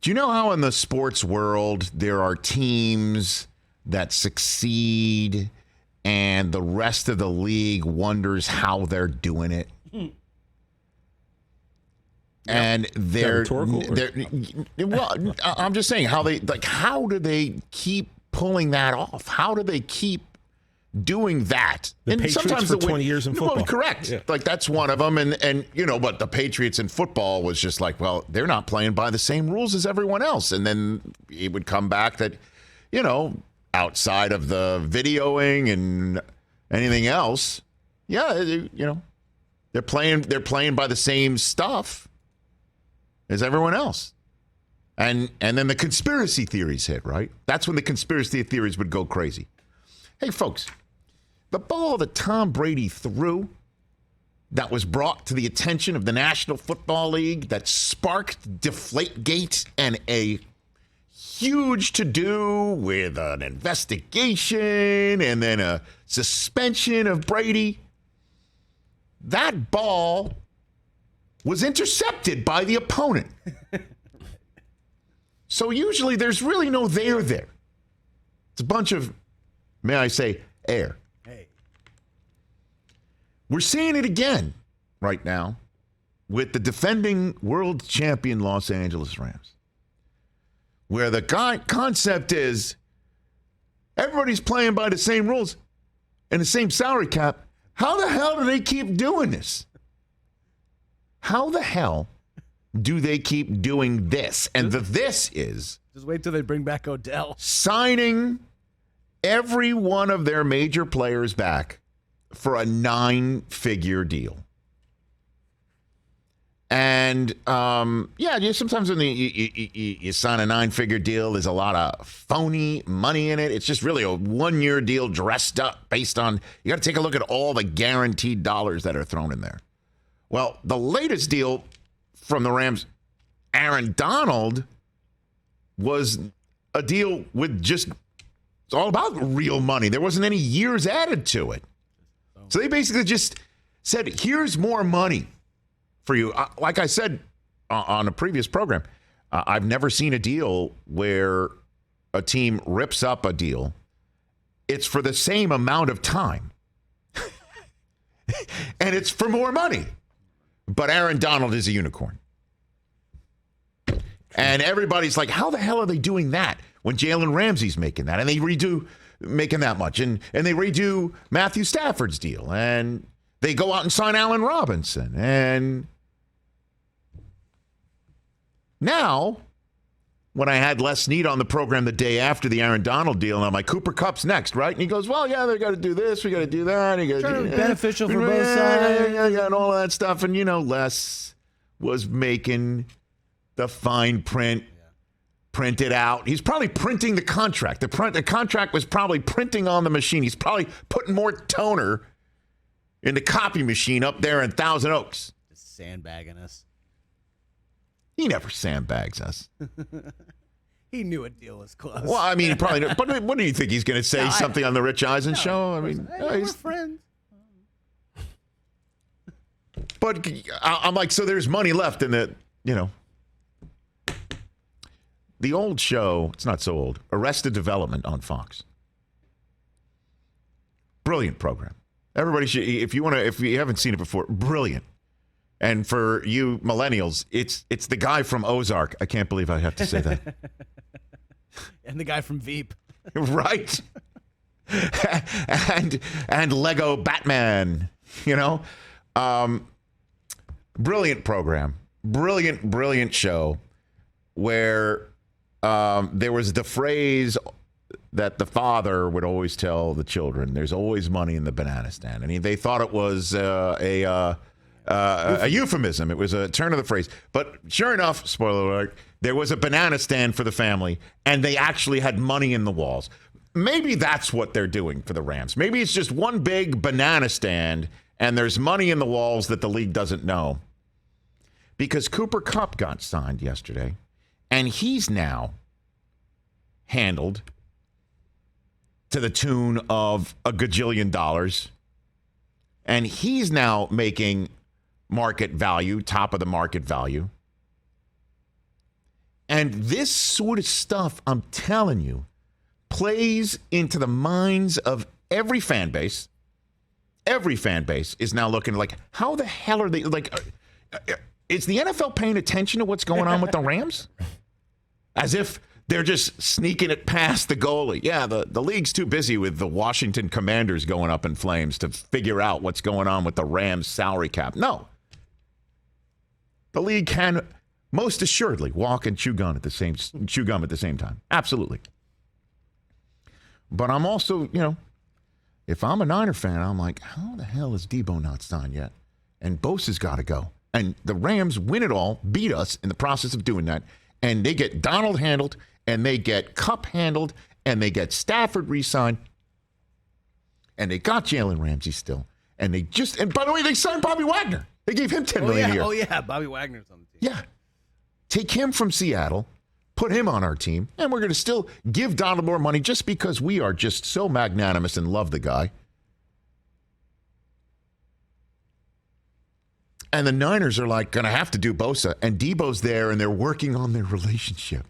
Do you know how in the sports world there are teams that succeed and the rest of the league wonders how they're doing it? And they're well, I'm just saying how do they keep pulling that off? How do they keep doing that? The Patriots sometimes for 20 years in football. Well, correct. Yeah. Like that's one of them. And but the Patriots in football was just like, well, they're not playing by the same rules as everyone else. And then it would come back that, outside of the videoing and anything else, they're playing by the same stuff as everyone else. And then the conspiracy theories hit, right? That's when the conspiracy theories would go crazy. Hey, folks, the ball that Tom Brady threw that was brought to the attention of the National Football League that sparked Deflategate and a huge to-do with an investigation and then a suspension of Brady, that ball was intercepted by the opponent. So usually there's really no there. It's a bunch of, may I say, air. Hey. We're seeing it again right now with the defending world champion Los Angeles Rams, where the concept is everybody's playing by the same rules and the same salary cap. How the hell do they keep doing this? How the hell do they keep doing this? And this is... Just wait till they bring back Odell. Signing every one of their major players back for a 9-figure deal. And, sometimes when you sign a 9-figure deal, there's a lot of phony money in it. It's just really a 1-year deal dressed up based on... You got to take a look at all the guaranteed dollars that are thrown in there. Well, the latest deal from the Rams, Aaron Donald, was a deal with just, it's all about real money. There wasn't any years added to it. So they basically just said, here's more money for you. Like I said on a previous program, I've never seen a deal where a team rips up a deal. It's for the same amount of time. And it's for more money. But Aaron Donald is a unicorn. And everybody's like, how the hell are they doing that when Jalen Ramsey's making that? And they making that much. And they redo Matthew Stafford's deal. And they go out and sign Allen Robinson. And now, when I had Les Snead on the program the day after the Aaron Donald deal, and I'm like, Cooper Kupp's next, right? And he goes, well, yeah, they got to do this, we got to do that. Trying to be beneficial for both sides. Yeah, and all of that stuff. And, Les was making the fine print, printed out. He's probably printing the contract. The contract was probably printing on the machine. He's probably putting more toner in the copy machine up there in Thousand Oaks. Just sandbagging us. He never sandbags us. He knew a deal was close. Well, I mean, he probably. But what do you think he's going to say? Something on the Rich Eisen show? I mean, we're friends. But I'm like, so there's money left in the, the old show. It's not so old. Arrested Development on Fox. Brilliant program. Everybody should, if you haven't seen it before, brilliant. And for you millennials, it's the guy from Ozark. I can't believe I have to say that. And the guy from Veep. Right. and Lego Batman, brilliant program. Brilliant show where there was the phrase that the father would always tell the children, there's always money in the banana stand. And they thought it was a euphemism. It was a turn of the phrase. But sure enough, spoiler alert, there was a banana stand for the family, and they actually had money in the walls. Maybe that's what they're doing for the Rams. Maybe it's just one big banana stand, and there's money in the walls that the league doesn't know. Because Cooper Kupp got signed yesterday, and he's now handled to the tune of $1 gajillion. And he's now making market value, top of the market value. And this sort of stuff, I'm telling you, plays into the minds of every fan base. Every fan base is now looking like, how the hell are they? Like, is the NFL paying attention to what's going on with the Rams? As if they're just sneaking it past the goalie. Yeah, the league's too busy with the Washington Commanders going up in flames to figure out what's going on with the Rams salary cap. No. The league can most assuredly walk and chew gum at the same time. Absolutely. But I'm also, if I'm a Niner fan, I'm like, how the hell is Deebo not signed yet? And Bosa's got to go. And the Rams win it all, beat us in the process of doing that. And they get Donald handled, and they get Kupp handled, and they get Stafford re-signed. And they got Jalen Ramsey still. And by the way, they signed Bobby Wagner. They gave him $10 million a year. Oh, yeah, Bobby Wagner's on the team. Yeah. Take him from Seattle, put him on our team, and we're going to still give Donald more money just because we are just so magnanimous and love the guy. And the Niners are like going to have to do Bosa, and Deebo's there, and they're working on their relationship.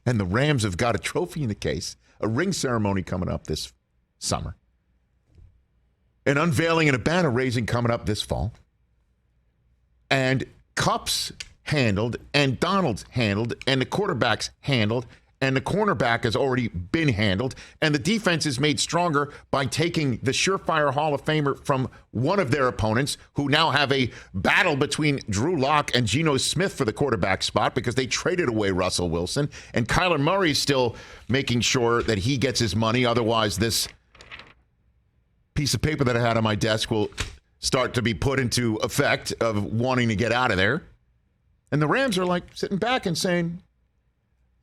And the Rams have got a trophy in the case, a ring ceremony coming up this summer, an unveiling and a banner raising coming up this fall. And Kupp's handled, and Donald's handled, and the quarterback's handled, and the cornerback has already been handled, and the defense is made stronger by taking the surefire Hall of Famer from one of their opponents, who now have a battle between Drew Lock and Geno Smith for the quarterback spot because they traded away Russell Wilson, and Kyler Murray is still making sure that he gets his money. Otherwise, this piece of paper that I had on my desk will start to be put into effect of wanting to get out of there. And the Rams are like sitting back and saying,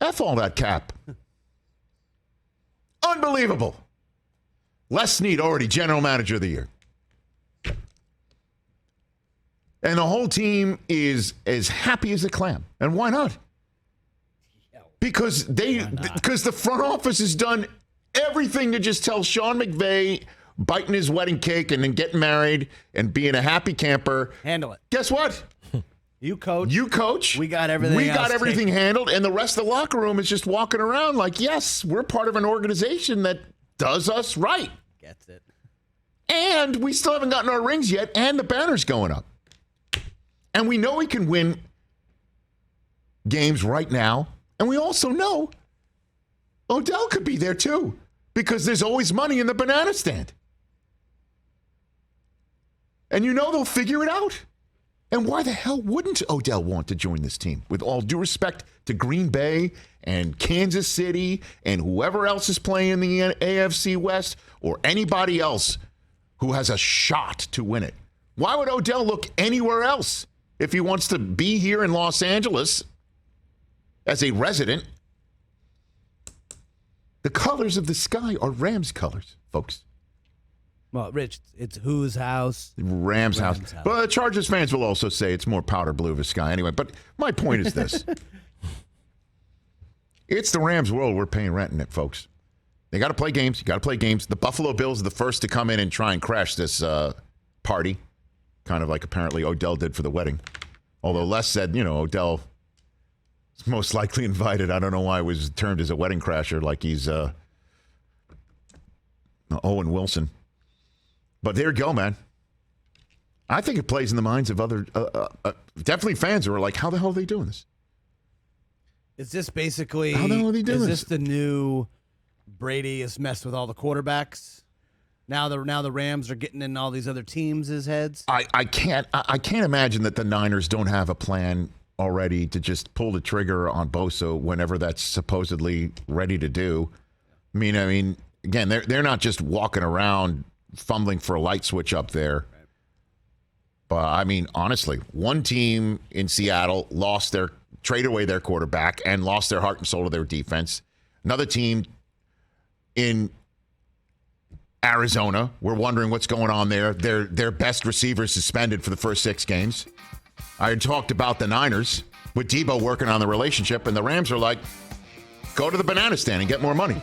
F all that cap. Unbelievable. Les Snead already general manager of the year. And the whole team is as happy as a clam. And why not? Because the front office has done everything to just tell Sean McVay biting his wedding cake and then getting married and being a happy camper. Handle it. Guess what? You coach. You coach. We got everything. We got everything handled, and the rest of the locker room is just walking around like, yes, we're part of an organization that does us right. Gets it. And we still haven't gotten our rings yet, and the banner's going up. And we know we can win games right now, and we also know Odell could be there too, because there's always money in the banana stand. And they'll figure it out. And why the hell wouldn't Odell want to join this team? With all due respect to Green Bay and Kansas City and whoever else is playing in the AFC West or anybody else who has a shot to win it. Why would Odell look anywhere else if he wants to be here in Los Angeles as a resident? The colors of the sky are Rams colors, folks. Well, Rich, it's whose house? Rams house. But the Chargers fans will also say it's more powder blue of a sky anyway. But my point is this. It's the Rams world. We're paying rent in it, folks. They got to play games. You got to play games. The Buffalo Bills are the first to come in and try and crash this party, kind of like apparently Odell did for the wedding. Although Les said, Odell is most likely invited. I don't know why it was termed as a wedding crasher like he's Owen Wilson. But there you go, man. I think it plays in the minds of other, definitely fans who are like, how the hell are they doing this? Is this basically, how the hell are they doing is this the new Brady has messed with all the quarterbacks? Now the Rams are getting in all these other teams' heads? I can't imagine that the Niners don't have a plan already to just pull the trigger on Bosa whenever that's supposedly ready to do. I mean, again, they're not just walking around fumbling for a light switch up there. But I mean, honestly, one team in Seattle traded away their quarterback and lost their heart and soul to their defense. Another team in Arizona, we're wondering what's going on there. Their best receiver suspended for the first 6 games. I had talked about the Niners with Deebo working on the relationship, and the Rams are like, go to the banana stand and get more money.